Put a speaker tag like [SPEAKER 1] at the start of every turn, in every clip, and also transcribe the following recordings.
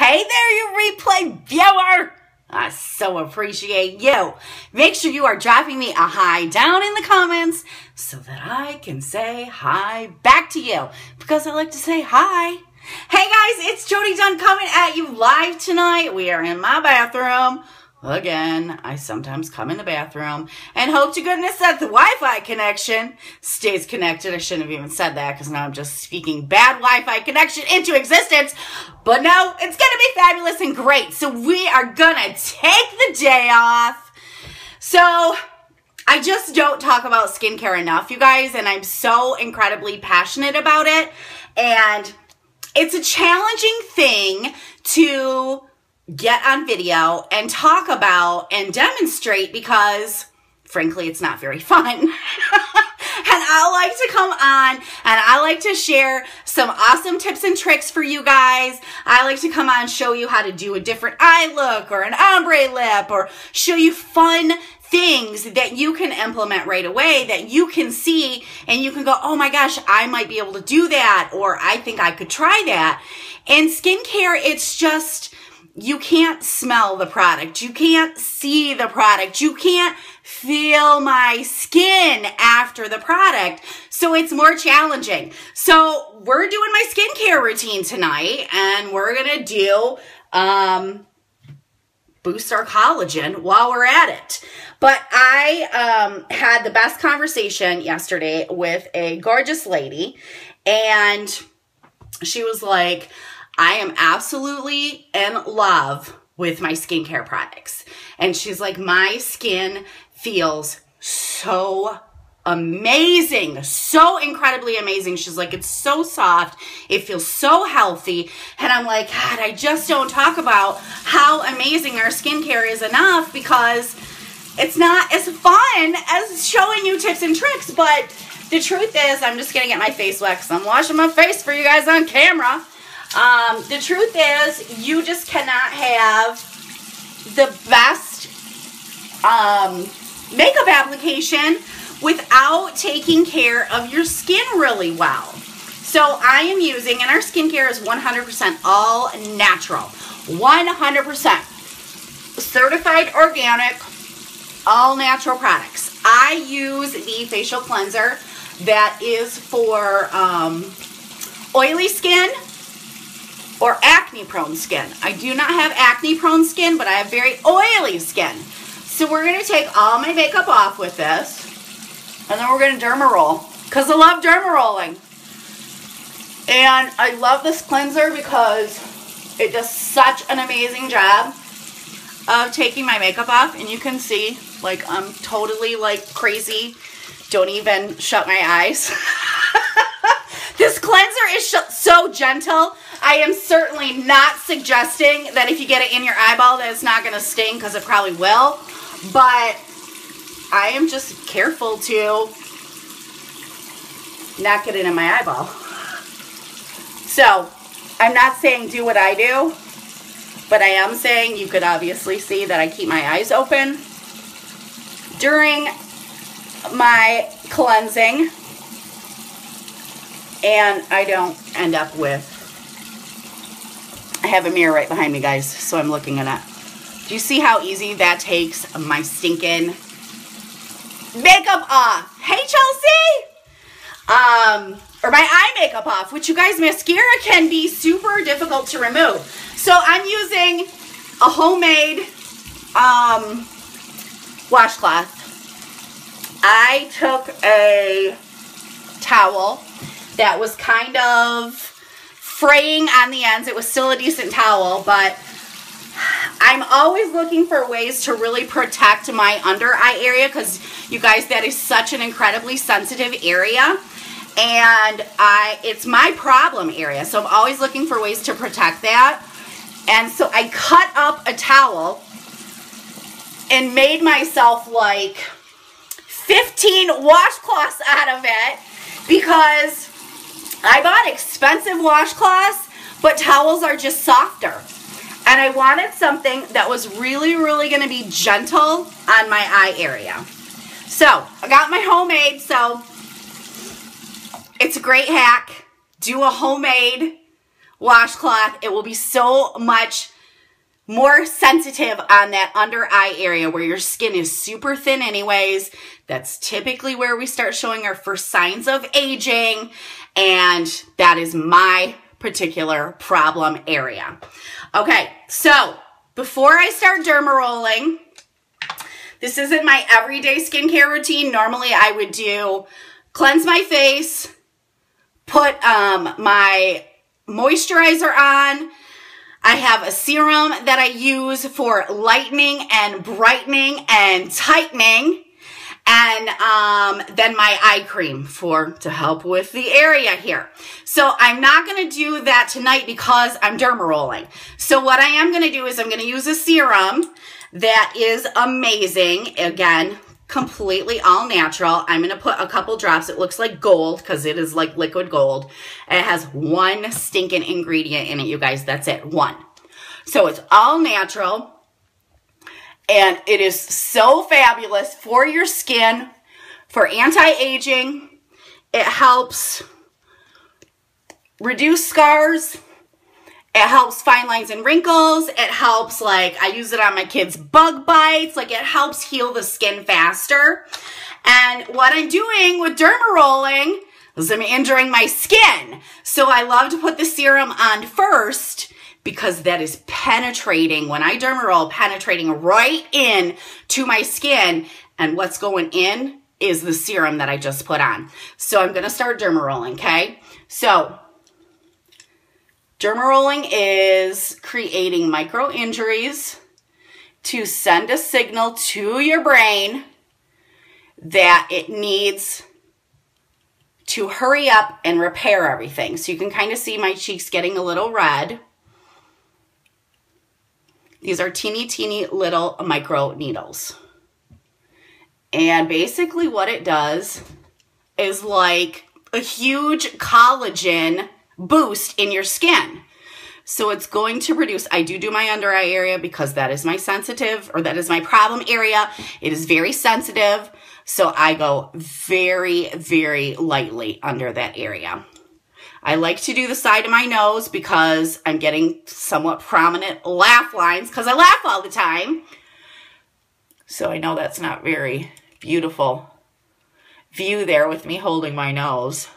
[SPEAKER 1] Hey there, you replay viewer! I so appreciate you. Make sure you are dropping me a hi down in the comments so that I can say hi back to you, because I like to say hi. Hey guys, it's Jody Dunn coming at you live tonight. We are in my bathroom. Again, I sometimes come in the bathroom and hope to goodness that the Wi-Fi connection stays connected. I shouldn't have even said that because now I'm just speaking bad Wi-Fi connection into existence. But no, it's going to be fabulous and great. So we are going to take the day off. So I just don't talk about skincare enough, you guys, and I'm so incredibly passionate about it. And it's a challenging thing to get on video and talk about and demonstrate because, frankly, it's not very fun. And I like to come on and I like to share some awesome tips and tricks for you guys. I like to come on and show you how to do a different eye look or an ombre lip, or show you fun things that you can implement right away that you can see and you can go, oh my gosh, I might be able to do that, or I think I could try that. And skincare, it's just, you can't smell the product. You can't see the product. You can't feel my skin after the product. So it's more challenging. So we're doing my skincare routine tonight, and we're going to do boost our collagen while we're at it. But I had the best conversation yesterday with a gorgeous lady, and she was like, I am absolutely in love with my skincare products. And she's like, my skin feels so amazing, so incredibly amazing. She's like, it's so soft, it feels so healthy. And I'm like, God, I just don't talk about how amazing our skincare is enough, because it's not as fun as showing you tips and tricks. But the truth is, I'm just gonna get my face wet because I'm washing my face for you guys on camera. The truth is, you just cannot have the best makeup application without taking care of your skin really well. So I am using, and our skincare is 100% all natural, 100% certified organic, all natural products. I use the facial cleanser that is for oily skin or acne-prone skin. I do not have acne-prone skin, but I have very oily skin. So we're going to take all my makeup off with this, and then we're going to derma roll, because I love derma rolling. And I love this cleanser because it does such an amazing job of taking my makeup off. And you can see, like, I'm totally, like, crazy. Don't even shut my eyes. This cleanser is so gentle. I am certainly not suggesting that if you get it in your eyeball that it's not going to sting, because it probably will. But I am just careful to not get it in my eyeball. So I'm not saying do what I do, but I am saying you could obviously see that I keep my eyes open during my cleansing, and I don't end up with, I have a mirror right behind me, guys, so I'm looking at it. Do you see how easy that takes my stinking makeup off? Hey, Chelsea! Or my eye makeup off, which, you guys, mascara can be super difficult to remove. So I'm using a homemade washcloth. I took a towel that was kind of fraying on the ends. It was still a decent towel, but I'm always looking for ways to really protect my under eye area, because, you guys, that is such an incredibly sensitive area, and it's my problem area. So I'm always looking for ways to protect that. And so I cut up a towel and made myself like 15 washcloths out of it, because I bought expensive washcloths, but towels are just softer. And I wanted something that was really, really going to be gentle on my eye area. So I got my homemade, so it's a great hack. Do a homemade washcloth, it will be so much more sensitive on that under eye area where your skin is super thin anyways. That's typically where we start showing our first signs of aging, and that is my particular problem area. Okay, so before I start derma rolling, this isn't my everyday skincare routine. Normally I would cleanse my face, put my moisturizer on. I have a serum that I use for lightening and brightening and tightening. And then my eye cream to help with the area here. So I'm not going to do that tonight because I'm derma rolling. So what I am going to do is I'm going to use a serum that is amazing. Again, completely all natural. I'm going to put a couple drops. It looks like gold because it is like liquid gold. It has one stinking ingredient in it, you guys. That's it. One. So it's all natural. And it is so fabulous for your skin, for anti-aging. It helps reduce scars. It helps fine lines and wrinkles. It helps, like, I use it on my kids' bug bites. Like, it helps heal the skin faster. And what I'm doing with derma rolling is I'm injuring my skin. So I love to put the serum on first, because that is penetrating, when I derma roll, penetrating right in to my skin. And what's going in is the serum that I just put on. So I'm going to start derma rolling, okay? So derma rolling is creating micro injuries to send a signal to your brain that it needs to hurry up and repair everything. So you can kind of see my cheeks getting a little red. These are teeny, teeny little micro needles. And basically what it does is like a huge collagen boost in your skin. So it's going to produce, I do my under eye area because that is my sensitive, or that is my problem area. It is very sensitive. So I go very, very lightly under that area. I like to do the side of my nose because I'm getting somewhat prominent laugh lines because I laugh all the time. So I know that's not very beautiful view there with me holding my nose.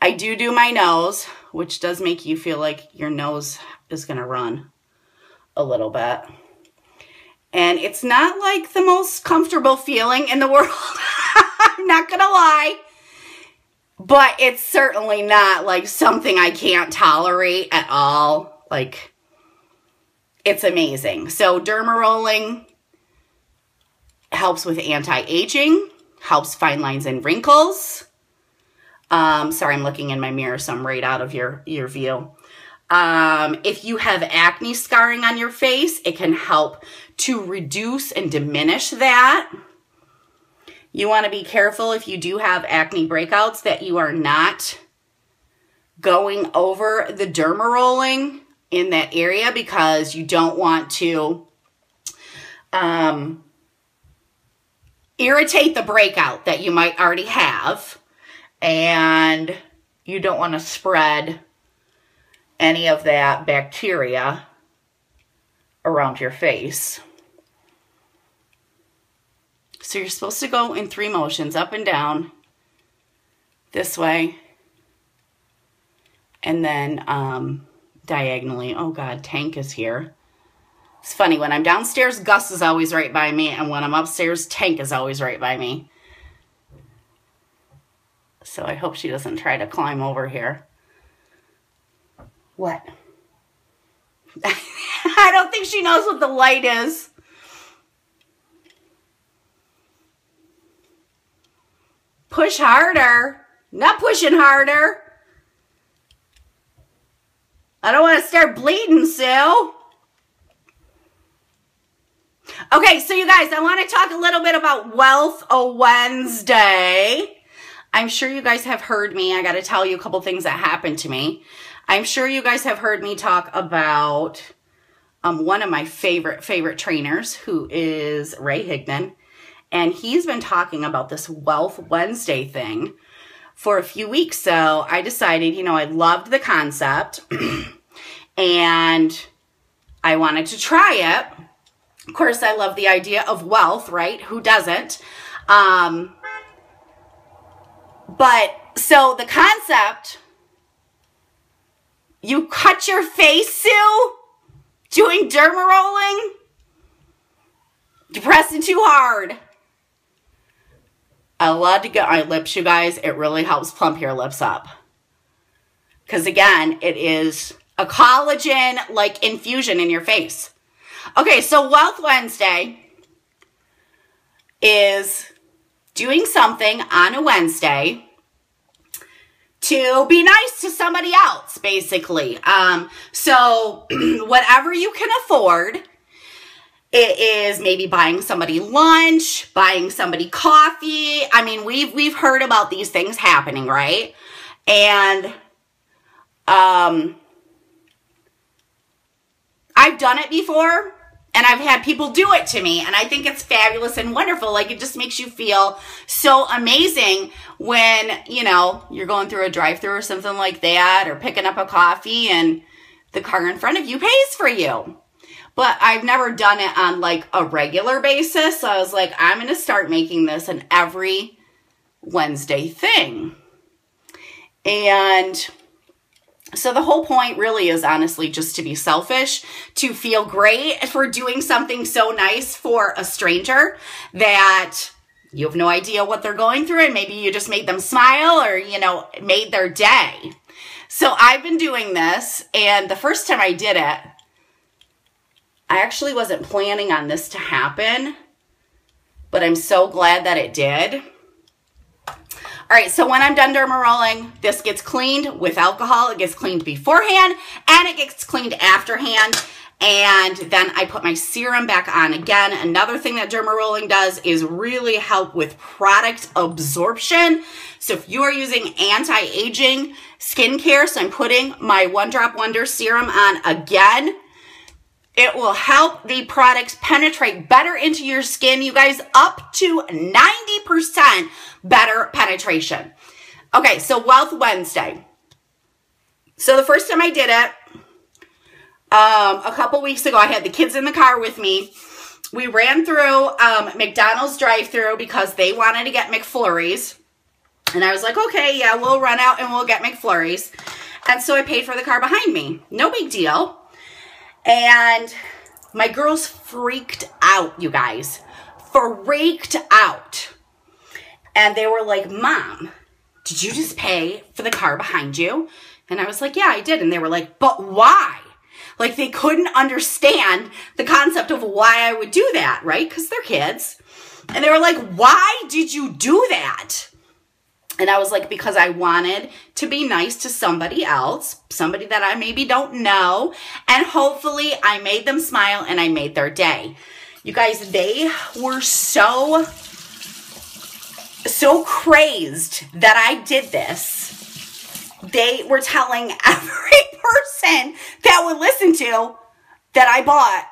[SPEAKER 1] I do my nose, which does make you feel like your nose is going to run a little bit. And it's not like the most comfortable feeling in the world. I'm not going to lie. But it's certainly not like something I can't tolerate at all. Like, it's amazing. So derma rolling helps with anti-aging, helps fine lines and wrinkles. Sorry, I'm looking in my mirror, so I'm right out of your view. If you have acne scarring on your face, it can help to reduce and diminish that. You want to be careful if you do have acne breakouts that you are not going over the derma rolling in that area, because you don't want to irritate the breakout that you might already have, and you don't want to spread any of that bacteria around your face. So you're supposed to go in 3 motions, up and down, this way, and then diagonally. Oh God, Tank is here. It's funny, when I'm downstairs, Gus is always right by me, and when I'm upstairs, Tank is always right by me. So I hope she doesn't try to climb over here. What? I don't think she knows what the light is. Push harder. Not pushing harder. I don't want to start bleeding, Sue. Okay, so you guys, I want to talk a little bit about Wealth Wednesday. I'm sure you guys have heard me. I got to tell you a couple things that happened to me. I'm sure you guys have heard me talk about one of my favorite trainers, who is Ray Higdon. And he's been talking about this Wealth Wednesday thing for a few weeks. So I decided, you know, I loved the concept and I wanted to try it. Of course, I love the idea of wealth, right? Who doesn't? But so the concept, you cut your face, Sue, doing derma rolling. You're pressing too hard. I love to get my lips, you guys. It really helps plump your lips up. Because again, it is a collagen-like infusion in your face. Okay, so Wealth Wednesday is doing something on a Wednesday to be nice to somebody else, basically. So whatever you can afford, it is maybe buying somebody lunch, buying somebody coffee. I mean, we've heard about these things happening, right? And I've done it before. And I've had people do it to me, and I think it's fabulous and wonderful. Like, it just makes you feel so amazing when, you know, you're going through a drive-thru or something like that, or picking up a coffee, and the car in front of you pays for you. But I've never done it on, like, a regular basis, so I was like, I'm going to start making this an every Wednesday thing. And so the whole point really is honestly just to be selfish, to feel great for doing something so nice for a stranger that you have no idea what they're going through, and maybe you just made them smile or, you know, made their day. So I've been doing this, and the first time I did it, I actually wasn't planning on this to happen, but I'm so glad that it did. All right, so when I'm done derma rolling, this gets cleaned with alcohol. It gets cleaned beforehand, and it gets cleaned afterhand. And then I put my serum back on again. Another thing that derma rolling does is really help with product absorption. So if you are using anti-aging skincare, so I'm putting my One Drop Wonder serum on again, it will help the products penetrate better into your skin, you guys, up to 90% better penetration. Okay, so Wealth Wednesday. So the first time I did it, a couple weeks ago, I had the kids in the car with me. We ran through McDonald's drive-thru because they wanted to get McFlurries. And I was like, okay, yeah, we'll run out and we'll get McFlurries. And so I paid for the car behind me. No big deal. And my girls freaked out, you guys. Freaked out. And they were like, Mom, did you just pay for the car behind you? And I was like, yeah, I did. And they were like, but why? Like, they couldn't understand the concept of why I would do that, right? Because they're kids. And they were like, why did you do that? And I was like, because I wanted to be nice to somebody else, somebody that I maybe don't know, and hopefully I made them smile and I made their day. You guys, they were so crazed that I did this. They were telling every person that would listen to that I bought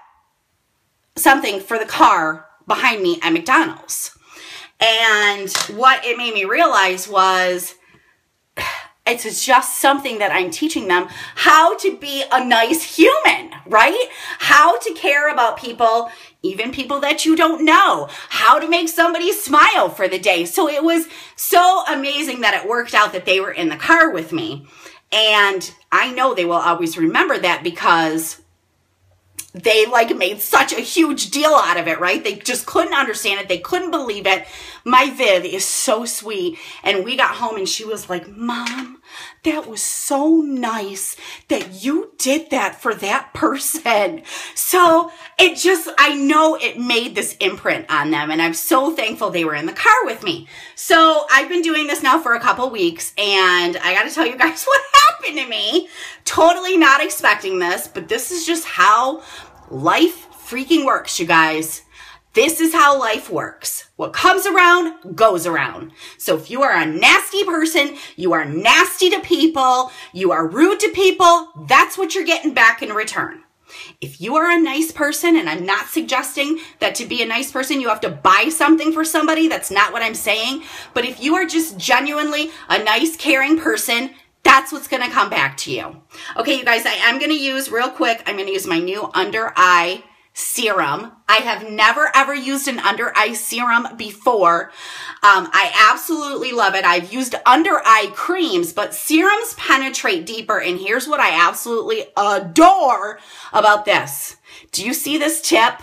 [SPEAKER 1] something for the car behind me at McDonald's. And what it made me realize was it's just something that I'm teaching them, how to be a nice human, right? How to care about people, even people that you don't know, how to make somebody smile for the day. So it was so amazing that it worked out that they were in the car with me. And I know they will always remember that because they like made such a huge deal out of it, right? They just couldn't understand it. They couldn't believe it. My Viv is so sweet. And we got home and she was like, Mom, that was so nice that you did that for that person. So it just, I know it made this imprint on them. And I'm so thankful they were in the car with me. So I've been doing this now for a couple weeks. And I got to tell you guys what happened to me. Totally not expecting this, but this is just how life freaking works, you guys. This is how life works. What comes around goes around. So if you are a nasty person, you are nasty to people, you are rude to people, that's what you're getting back in return. If you are a nice person, and I'm not suggesting that to be a nice person, you have to buy something for somebody. That's not what I'm saying. But if you are just genuinely a nice, caring person, that's what's going to come back to you. Okay, you guys, I am going to use real quick. I'm going to use my new under eye serum. I have never ever used an under eye serum before. I absolutely love it. I've used under eye creams, but serums penetrate deeper. And here's what I absolutely adore about this. Do you see this tip?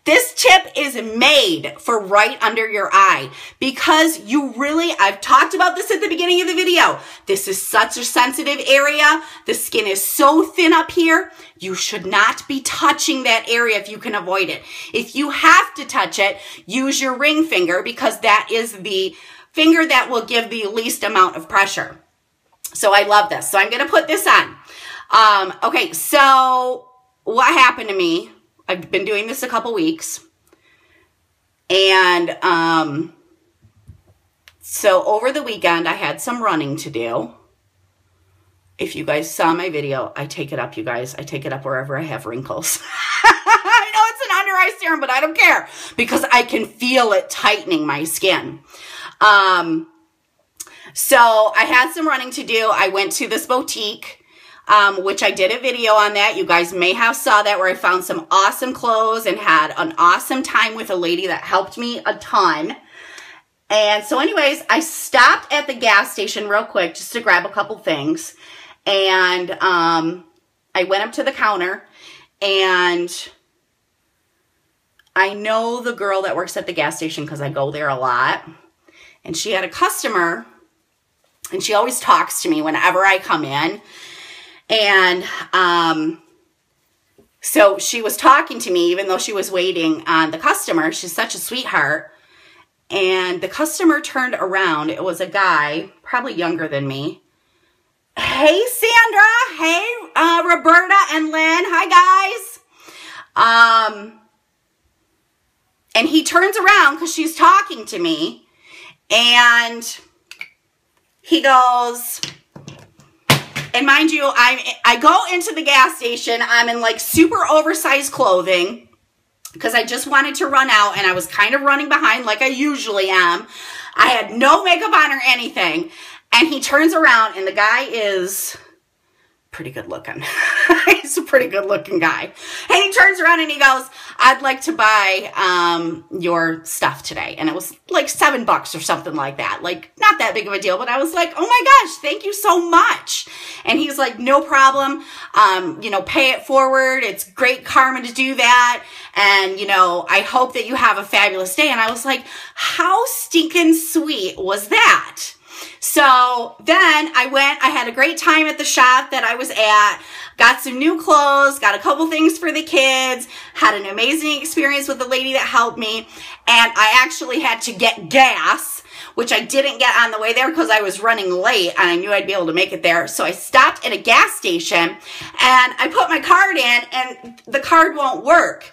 [SPEAKER 1] This tip is made for right under your eye because you really, I've talked about this at the beginning of the video. This is such a sensitive area. The skin is so thin up here. You should not be touching that area if you can avoid it. If you have to touch it, use your ring finger because that is the finger that will give the least amount of pressure. So I love this. So I'm going to put this on. Okay, so what happened to me? I've been doing this a couple weeks. And so over the weekend, I had some running to do. If you guys saw my video, I take it up, you guys. I take it up wherever I have wrinkles. I know it's an under eye serum, but I don't care because I can feel it tightening my skin. So I had some running to do. I went to this boutique. Which I did a video on that. You guys may have saw that where I found some awesome clothes and had an awesome time with a lady that helped me a ton. And so anyways, I stopped at the gas station real quick just to grab a couple things. And I went up to the counter and I know the girl that works at the gas station because I go there a lot. And she had a customer and she always talks to me whenever I come in. And so she was talking to me even though she was waiting on the customer. She's such a sweetheart. And the customer turned around. It was a guy, probably younger than me. Hey, Sandra. Hey, Roberta and Lynn. Hi, guys. And he turns around because she's talking to me. And he goes... And mind you, I go into the gas station. I'm in like super oversized clothing because I just wanted to run out and I was kind of running behind like I usually am. I had no makeup on or anything. And he turns around and the guy is pretty good looking. He's a pretty good looking guy. And he turns around and he goes, I'd like to buy your stuff today. And it was like $7 or something like that. Like not that big of a deal, but I was like, oh my gosh, thank you so much. And he's like, no problem. You know, pay it forward. It's great karma to do that. And, you know, I hope that you have a fabulous day. And I was like, how stinking sweet was that? So then I had a great time at the shop that I was at, got some new clothes, got a couple things for the kids, had an amazing experience with the lady that helped me, and I actually had to get gas, which I didn't get on the way there because I was running late and I knew I'd be able to make it there. So I stopped at a gas station and I put my card in and the card won't work.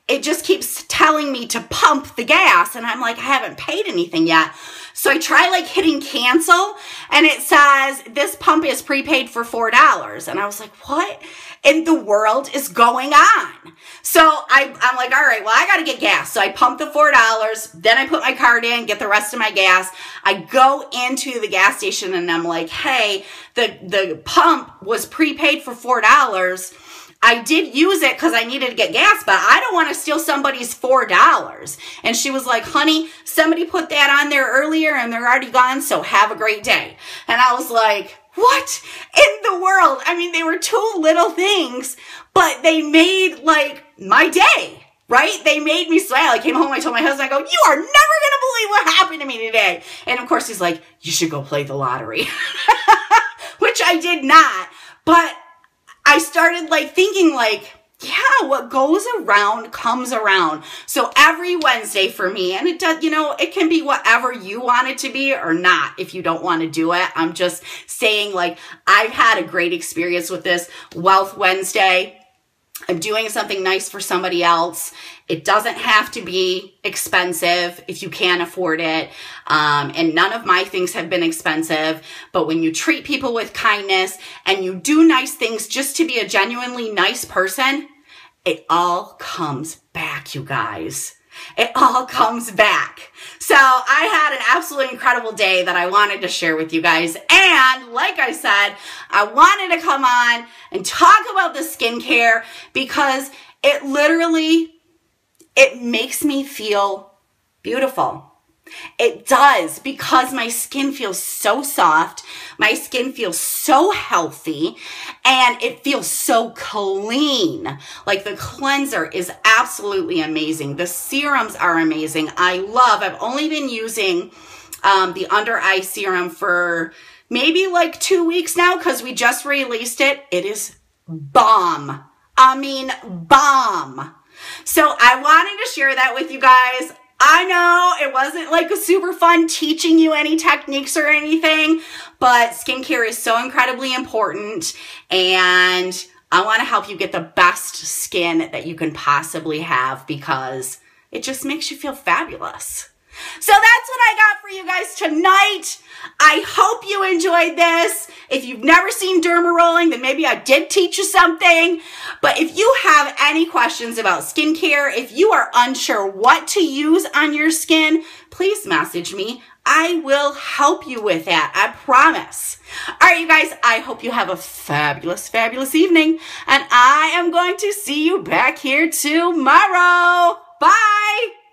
[SPEAKER 1] It just keeps telling me to pump the gas and I'm like, I haven't paid anything yet. So I try like hitting cancel and it says this pump is prepaid for $4. And I was like, what in the world is going on? So I'm like, all right, well, I got to get gas. So I pump the $4. Then I put my card in, get the rest of my gas. I go into the gas station and I'm like, hey, the pump was prepaid for $4. I did use it because I needed to get gas, but I don't want to steal somebody's $4. And she was like, honey, somebody put that on there earlier and they're already gone, so have a great day. And I was like, what in the world? I mean, they were two little things, but they made like my day, right? They made me smile. I came home, I told my husband, I go, you are never going to believe what happened to me today. And of course he's like, you should go play the lottery, which I did not, but I started like thinking like, yeah, what goes around comes around. So every Wednesday for me, and it does, you know, it can be whatever you want it to be or not if you don't want to do it. I'm just saying like, I've had a great experience with this Wealth Wednesday. I'm doing something nice for somebody else. It doesn't have to be expensive if you can't afford it. And none of my things have been expensive. But when you treat people with kindness and you do nice things just to be a genuinely nice person, it all comes back, you guys. It all comes back. So I had an absolutely incredible day that I wanted to share with you guys. And like I said, I wanted to come on and talk about the skincare because it makes me feel beautiful. It does, because my skin feels so soft, my skin feels so healthy, and it feels so clean. Like the cleanser is absolutely amazing. The serums are amazing. I've only been using the under eye serum for maybe like 2 weeks now because we just released it. It is bomb. I mean, bomb. So I wanted to share that with you guys. I know it wasn't like a super fun teaching you any techniques or anything, but skincare is so incredibly important, and I want to help you get the best skin that you can possibly have because it just makes you feel fabulous. So that's what I got for you guys tonight. I hope you enjoyed this. If you've never seen derma rolling, then maybe I did teach you something. But if you have any questions about skincare, if you are unsure what to use on your skin, please message me. I will help you with that. I promise. All right, you guys, I hope you have a fabulous, fabulous evening. And I am going to see you back here tomorrow. Bye.